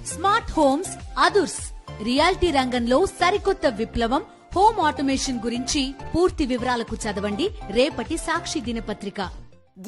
Smart homes అదుర్స్ reality రంగంలో సరికొత్త విప్లవం హోమ్ ఆటోమేషన్ గురించి పూర్తి వివరాలకు చదవండి రేపటి సాక్షి దినపత్రిక.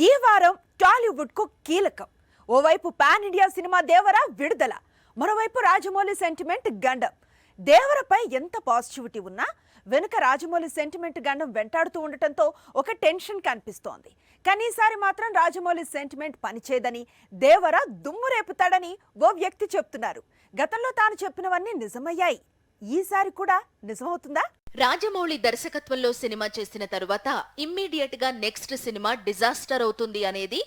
ఈ వారం టాలీవుడ్ కు కీలకం. ఓవైపు పాన్ ఇండియా సినిమా దేవర విడుదల, మరోవైపు రాజమౌళి సెంటిమెంట్ గండం. దేవరపై ఎంత పాజిటివిటీ ఉన్నా వెనుక రాజమౌళి సెంటిమెంట్ గండం వెంటాడుతూ ఉండటంతో ఒక టెన్షన్ కనిపిస్తోంది. కానీ ఈసారి మాత్రం రాజమౌళి సెంటిమెంట్ పనిచేయదని, దేవర దుమ్ము రేపుతాడని ఓ వ్యక్తి చెప్తున్నారు. గతంలో తాను చెప్పినవన్నీ నిజమయ్యాయి, ఈసారి కూడా నిజమవుతుందా? రాజమౌళి దర్శకత్వంలో సినిమా చేసిన తరువాత ఇమ్మీడియట్ గా నెక్స్ట్ సినిమా డిజాస్టర్ అవుతుంది అనేది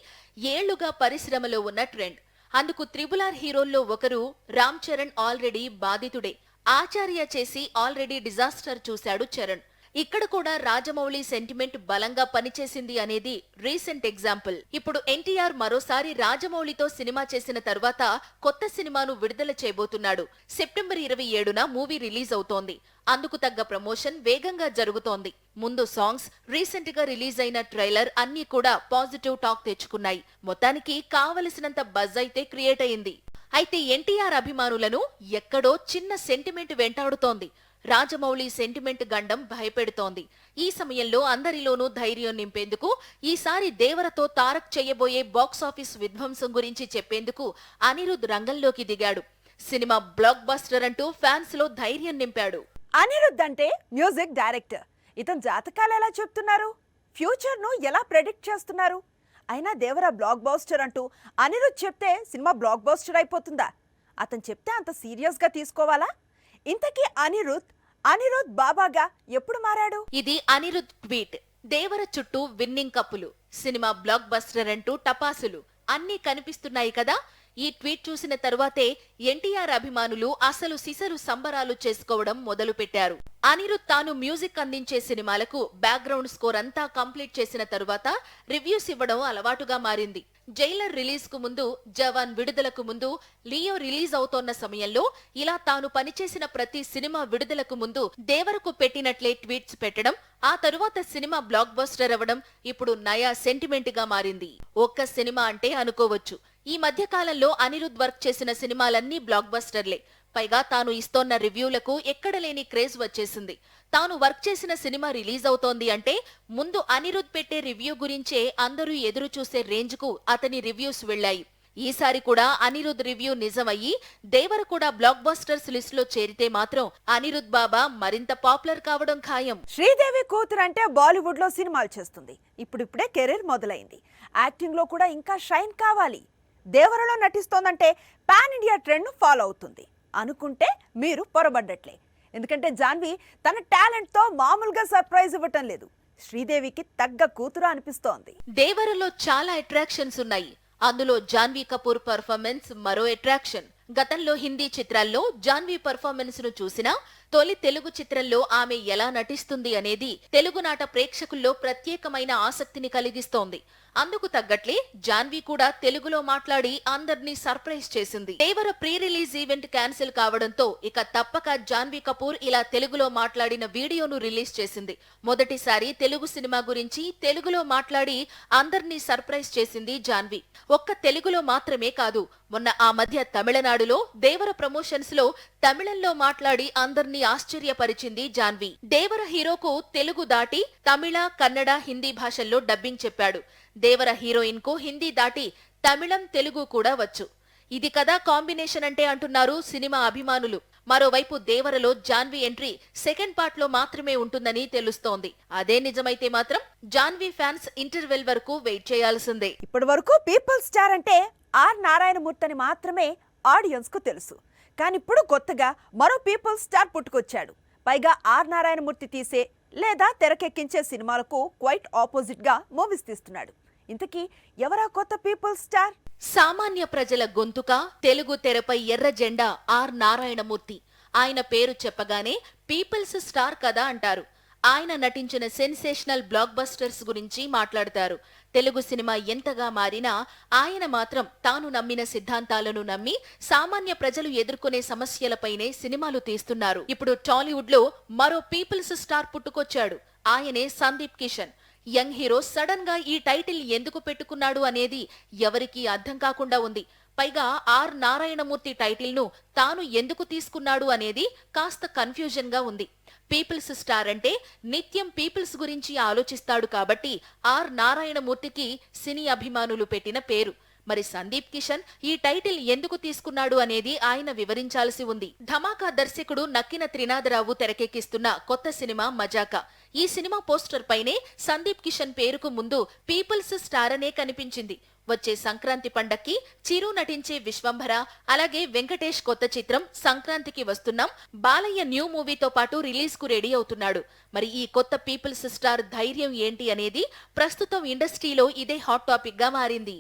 ఏళ్లుగా పరిశ్రమలో ఉన్న ట్రెండ్. అందుకు త్రిబుల్ హీరోల్లో ఒకరు రామ్ చరణ్ ఆల్రెడీ బాధితుడే. ఆచార్య చేసి ఆల్రెడీ డిజాస్టర్ చూశాడు చరణ్. ఇక్కడ కూడా రాజమౌళి సెంటిమెంట్ బలంగా పనిచేసింది అనేది రీసెంట్ ఎగ్జాంపుల్. ఇప్పుడు ఎన్టీఆర్ మరోసారి రాజమౌళితో సినిమా చేసిన తర్వాత కొత్త సినిమాను విడుదల చేయబోతున్నాడు. సెప్టెంబర్ 27న మూవీ రిలీజ్ అవుతోంది. అందుకు తగ్గ ప్రమోషన్ వేగంగా జరుగుతోంది. ముందు సాంగ్స్, రీసెంట్ గా రిలీజ్ అయిన ట్రైలర్ అన్నీ కూడా పాజిటివ్ టాక్ తెచ్చుకున్నాయి. మొత్తానికి కావలసినంత బజ్ అయితే క్రియేట్ అయింది. అయితే ఎన్టీఆర్ అభిమానులను ఎక్కడో చిన్న సెంటిమెంట్ వెంటాడుతోంది. రాజమౌళి సెంటిమెంట్ గండం భయపెడుతోంది. ఈ సమయంలో అందరిలోనూ ధైర్యం నింపేందుకు ఈసారి దేవరతో తారక్ చేయబోయే బాక్సాఫీస్ విధ్వంసం గురించి చెప్పేందుకు అనిరుద్ రంగంలోకి దిగాడు. సినిమా బ్లాక్ బస్టర్ అంటూ ఫ్యాన్స్ లో ధైర్యం నింపాడు. అనిరుద్ అంటే మ్యూజిక్ డైరెక్టర్. ఇతను జాతకాలు ఎలా చెప్తున్నారు, ఫ్యూచర్ ను ఎలా ప్రెడిక్ట్ చేస్తున్నారు? అయినా దేవర బ్లాక్ బస్టర్ అంటూ అనిరుద్ చెప్తే సినిమా బ్లాక్ బస్టర్ అయిపోతుందా? అతను చెప్తే అంత సీరియస్ గా తీసుకోవాలా? ఇంతకీ అనిరుద్ బాబాగా ఎప్పుడు మారాడు? ఇది అనిరుద్ ట్వీట్. దేవర చుట్టూ విన్నింగ్ కప్పులు, సినిమా బ్లాక్ బస్టర్ అంటూ టపాసులు అన్నీ కనిపిస్తున్నాయి కదా. ఈ ట్వీట్ చూసిన తరువాతే ఎన్టీఆర్ అభిమానులు అసలు సిసరు సంబరాలు చేసుకోవడం మొదలు పెట్టారు. అనిరుద్ తాను మ్యూజిక్ అందించే సినిమాలకు బ్యాక్గ్రౌండ్ స్కోర్ అంతా కంప్లీట్ చేసిన తరువాత రివ్యూస్ ఇవ్వడం అలవాటుగా మారింది. జైలర్ రిలీజ్ కు ముందు, జవాన్ విడుదలకు ముందు, లియో రిలీజ్ అవుతోన్న సమయంలో ఇలా తాను పనిచేసిన ప్రతి సినిమా విడుదలకు ముందు దేవరకు పెట్టినట్లే ట్వీట్స్ పెట్టడం, ఆ తరువాత సినిమా బ్లాక్ బస్టర్ అవ్వడం ఇప్పుడు నయా సెంటిమెంట్ గా మారింది. ఒక్క సినిమా అంటే అనుకోవచ్చు. ఈ మధ్య కాలంలో అనిరుద్ వర్క్ చేసిన సినిమాలన్నీ బ్లాక్ బస్టర్లే. పైగా తాను ఇస్తోన్న రివ్యూలకు ఎక్కడలేని క్రేజ్ వచ్చేసింది. తాను వర్క్ చేసిన సినిమా రిలీజ్ అవుతోంది అంటే ముందు అనిరుద్ పెట్టే రివ్యూ గురించే అందరూ ఎదురు చూసే రేంజ్ కు అతని రివ్యూస్ వెళ్లాయి. ఈసారి కూడా అనిరుద్ రివ్యూ నిజమయ్యి దేవర కూడా బ్లాక్ బస్టర్స్ లిస్ట్ లో చేరితే మాత్రం అనిరుద్ బాబా మరింత పాపులర్ కావడం ఖాయం. శ్రీదేవి కూతురు అంటే బాలీవుడ్ లో సినిమాలు చేస్తుంది. ఇప్పుడిప్పుడే కెరీర్ మొదలైంది. యాక్టింగ్ లో కూడా ఇంకా షైన్ కావాలి. దేవరలో నటిస్తోందంటే పాన్ ఇండియా ట్రెండ్ ను ఫాలో అవుతుంది అనుకుంటే మీరు పొరబడ్డట్లే. ఎందుకంటే జాన్వి తన టాలెంట్ తో మామూలుగా సర్ప్రైజ్ ఇవ్వటం లేదు. శ్రీదేవికి తగ్గ కూతురు అనిపిస్తోంది. దేవరలో చాలా అట్రాక్షన్స్ ఉన్నాయి. అందులో జాన్వీ కపూర్ పర్ఫార్మెన్స్ మరో అట్రాక్షన్. గతంలో హిందీ చిత్రాల్లో జాన్వీ పర్ఫార్మెన్స్ ను చూసినా తొలి తెలుగు చిత్రంలో ఆమె ఎలా నటిస్తుంది అనేది తెలుగునాట ప్రేక్షకుల్లో ప్రత్యేకమైన ఆసక్తిని కలిగిస్తోంది. అందుకు తగ్గట్లే జాన్వీ కూడా తెలుగులో మాట్లాడి అందర్నీ సర్ప్రైజ్ చేసింది. దేవర ప్రీ రిలీజ్ ఈవెంట్ క్యాన్సిల్ కావడంతో ఇక తప్పక జాన్వీ కపూర్ ఇలా తెలుగులో మాట్లాడిన వీడియోను రిలీజ్ చేసింది. మొదటిసారి తెలుగు సినిమా గురించి తెలుగులో మాట్లాడి అందర్నీ సర్ప్రైజ్ చేసింది జాన్వీ. ఒక్క తెలుగులో మాత్రమే కాదు, మొన్న ఆ మధ్య తమిళనాడులో దేవర ప్రమోషన్స్ లో తమిళంలో మాట్లాడి అందర్నీ ఆశ్చర్యపరిచింది జాన్వీ. దేవర హీరోకు తెలుగు దాటి తమిళ, కన్నడ, హిందీ భాషల్లో డబ్బింగ్ చెప్పాడు. దేవర హీరోయిన్ కు హిందీ దాటి తమిళం, తెలుగు కూడా వచ్చు. ఇది కదా కాంబినేషన్ అంటే అంటున్నారు సినిమా అభిమానులు. మరోవైపు దేవరలో జాన్వీ ఎంట్రీ సెకండ్ పార్ట్ లో మాత్రమే ఉంటుందని తెలుస్తోంది. అదే నిజమైతే మాత్రం జాన్వీ ఫ్యాన్స్ ఇంటర్వెల్ వరకు వెయిట్ చేయాల్సిందే. ఇప్పటి వరకు పీపుల్ స్టార్ అంటే ఆర్ నారాయణమూర్తి అని మాత్రమే ఆడియన్స్ కు తెలుసు. కానీ ఇప్పుడు కొత్తగా మరో పీపుల్ స్టార్ పుట్టుకొచ్చాడు. పైగా ఆర్ నారాయణమూర్తి తీసే లేదా తెరకెక్కించే సినిమాలకు క్వైట్ ఆపోజిట్ గా మూవీస్ తీస్తున్నాడు. ఇంతకీ ఎవరా కొత్త పీపుల్ స్టార్? సామాన్య ప్రజల గొంతుక, తెలుగు తెరపై ఎర్ర జెండా ఆర్ నారాయణమూర్తి. ఆయన పేరు చెప్పగానే పీపుల్స్ స్టార్ కదా అంటారు. ఆయన నటించిన సెన్సేషనల్ బ్లాక్ బస్టర్స్ గురించి మాట్లాడతారు. తెలుగు సినిమా ఎంతగా మారినా ఆయన మాత్రం తాను నమ్మిన సిద్ధాంతాలను నమ్మి సామాన్య ప్రజలు ఎదుర్కొనే సమస్యలపైనే సినిమాలు తీస్తున్నారు. ఇప్పుడు టాలీవుడ్ లో మరో పీపుల్స్ స్టార్ పుట్టుకొచ్చాడు. ఆయనే Sandeep Kishan. Young hero sudden గా ఈ టైటిల్ ఎందుకు పెట్టుకున్నాడు అనేది ఎవరికీ అర్థం కాకుండా ఉంది. పైగా ఆర్ నారాయణమూర్తి టైటిల్ ను తాను ఎందుకు తీసుకున్నాడు అనేది కాస్త కన్ఫ్యూజన్ గా ఉంది. పీపుల్స్ స్టార్ అంటే నిత్యం పీపుల్స్ గురించి ఆలోచిస్తాడు కాబట్టి ఆర్ నారాయణమూర్తికి సినీ అభిమానులు పెట్టిన పేరు. మరి సందీప్ కిషన్ ఈ టైటిల్ ఎందుకు తీసుకున్నాడు అనేది ఆయన వివరించాల్సి ఉంది. ధమాకా దర్శకుడు నక్కిన త్రినాథరావు తెరకెక్కిస్తున్న కొత్త సినిమా మజాకా. ఈ సినిమా పోస్టర్ పైనే సందీప్ కిషన్ పేరుకు ముందు పీపుల్స్ స్టార్ అనే కనిపించింది. వచ్చే సంక్రాంతి పండక్కి చిరు నటించే విశ్వంభర, అలాగే వెంకటేష్ కొత్త చిత్రం సంక్రాంతికి వస్తున్నాం, బాలయ్య న్యూ మూవీతో పాటు రిలీజ్ కు రెడీ అవుతున్నాడు. మరి ఈ కొత్త పీపుల్స్ స్టార్ ధైర్యం ఏంటి అనేది ప్రస్తుతం ఇండస్ట్రీలో ఇదే హాట్ టాపిక్ గా మారింది.